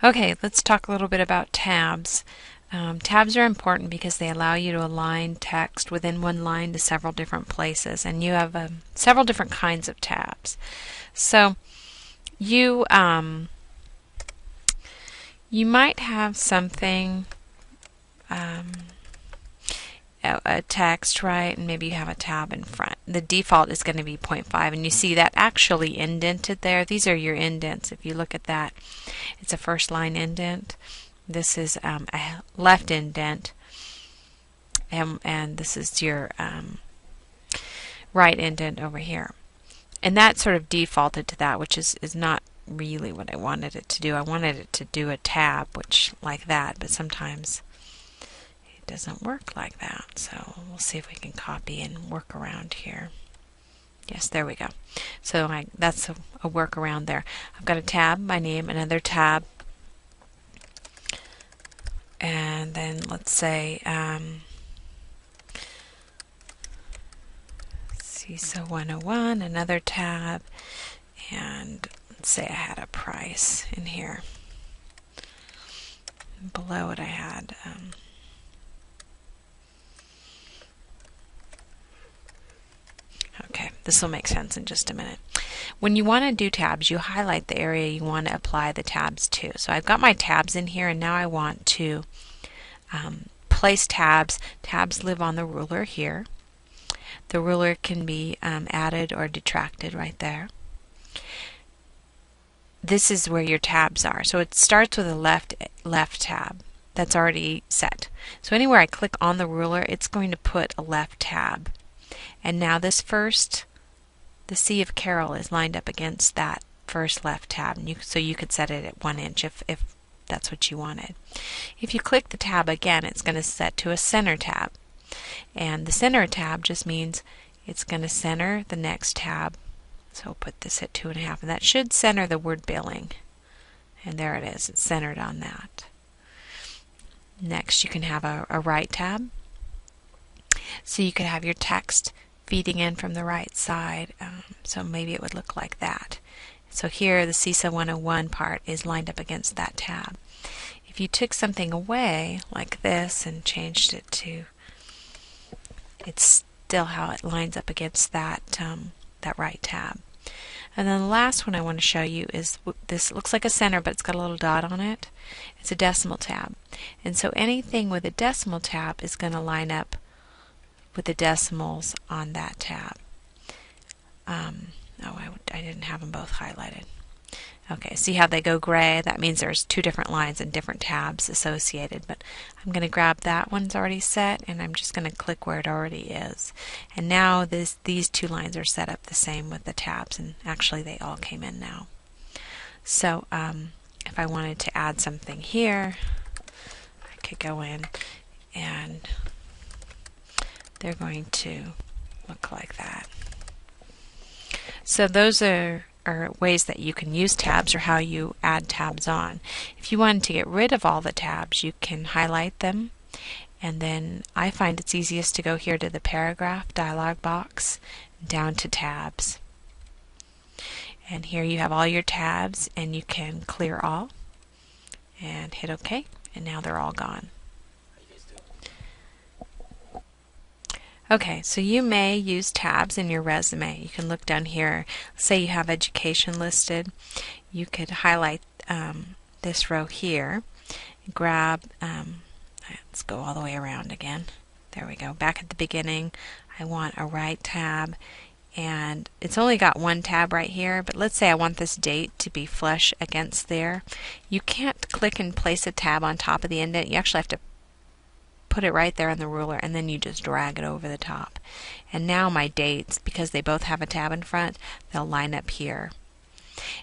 Okay, let's talk a little bit about tabs. Tabs are important because they allow you to align text within one line to several different places, and you have several different kinds of tabs. So you you might have something, um, a text, right, and maybe you have a tab in front. The default is going to be 0.5, and you see that actually indented there. These are your indents. If you look at that, it's a first line indent. This is a left indent, and this is your right indent over here. And that sort of defaulted to that, which is not really what I wanted it to do. I wanted it to do a tab, which like that, but sometimes it doesn't work like that. So we'll see if we can copy and work around here. Yes, there we go. So that's a workaround there. I've got a tab, my name, another tab, and then let's say CISA 101, another tab, and let's say I had a price in here. Below it I had okay, this will make sense in just a minute. When you want to do tabs, you highlight the area you want to apply the tabs to. So I've got my tabs in here, and now I want to place tabs. Tabs live on the ruler here. The ruler can be added or detracted right there. This is where your tabs are. So it starts with a left tab that's already set. So anywhere I click on the ruler, it's going to put a left tab. And now this first, the C of Carol, is lined up against that first left tab. And so you could set it at 1 inch if that's what you wanted. If you click the tab again, it's going to set to a center tab. And the center tab just means it's going to center the next tab. So we'll put this at 2.5, and that should center the word billing. And there it is, it's centered on that. Next, you can have a right tab. So you could have your text feeding in from the right side. So maybe it would look like that. So here the CISA 101 part is lined up against that tab. If you took something away like this and changed it to, it's still how it lines up against that that right tab. And then the last one I want to show you is this. Looks like a center, but it's got a little dot on it. It's a decimal tab. And so anything with a decimal tab is going to line up with the decimals on that tab. I didn't have them both highlighted. Okay, see how they go gray? That means there's two different lines and different tabs associated. But I'm going to grab that one's already set, and I'm just going to click where it already is. And now these two lines are set up the same with the tabs, and actually they all came in now. So if I wanted to add something here, I could go in, and they're going to look like that. So those are ways that you can use tabs, or how you add tabs on. If you wanted to get rid of all the tabs, you can highlight them, and then I find it's easiest to go here to the paragraph dialog box, down to tabs. And here you have all your tabs, and you can clear all and hit OK, and now they're all gone. Okay, so you may use tabs in your resume. You can look down here. Say you have education listed. You could highlight this row here. Grab, let's go all the way around again. There we go. Back at the beginning, I want a right tab. And it's only got one tab right here, but let's say I want this date to be flush against there. You can't click and place a tab on top of the indent. You actually have to put it right there on the ruler, and then you just drag it over the top. And now my dates, because they both have a tab in front, they'll line up here.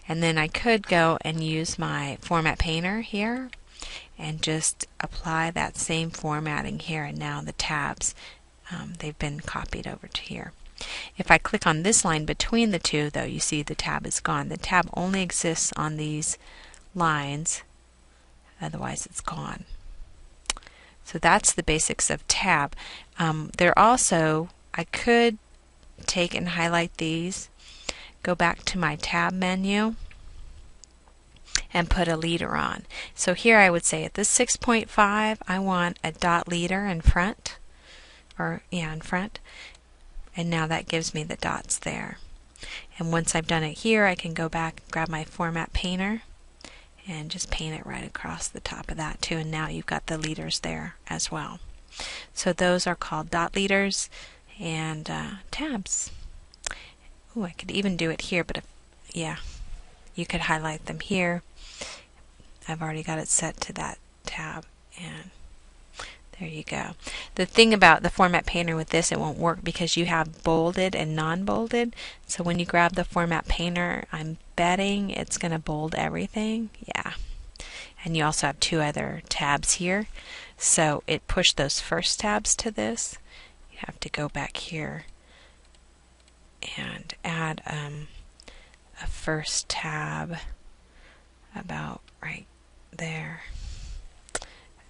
And then I could go and use my Format Painter here and just apply that same formatting here, and now the tabs, they've been copied over to here. If I click on this line between the two, though, you see the tab is gone. The tab only exists on these lines, otherwise it's gone. So that's the basics of tab. There also, I could take and highlight these, go back to my tab menu, and put a leader on. So here I would say at this 6.5 I want a dot leader in front, in front, and now that gives me the dots there. And once I've done it here, I can go back and grab my Format Painter and just paint it right across the top of that too, and now you've got the leaders there as well. So those are called dot leaders and tabs. Oh, I could even do it here, but you could highlight them here. I've already got it set to that tab, and there you go. The thing about the Format Painter with this, it won't work because you have bolded and non-bolded. So when you grab the Format Painter, I'm betting it's going to bold everything. Yeah. And you also have two other tabs here. So it pushed those first tabs to this. You have to go back here and add a first tab about right there.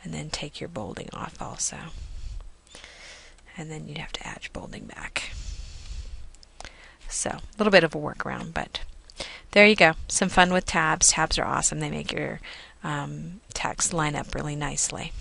And then take your bolding off also. And then you'd have to add your bolding back. So a little bit of a workaround, but there you go. Some fun with tabs. Tabs are awesome. They make your text line up really nicely.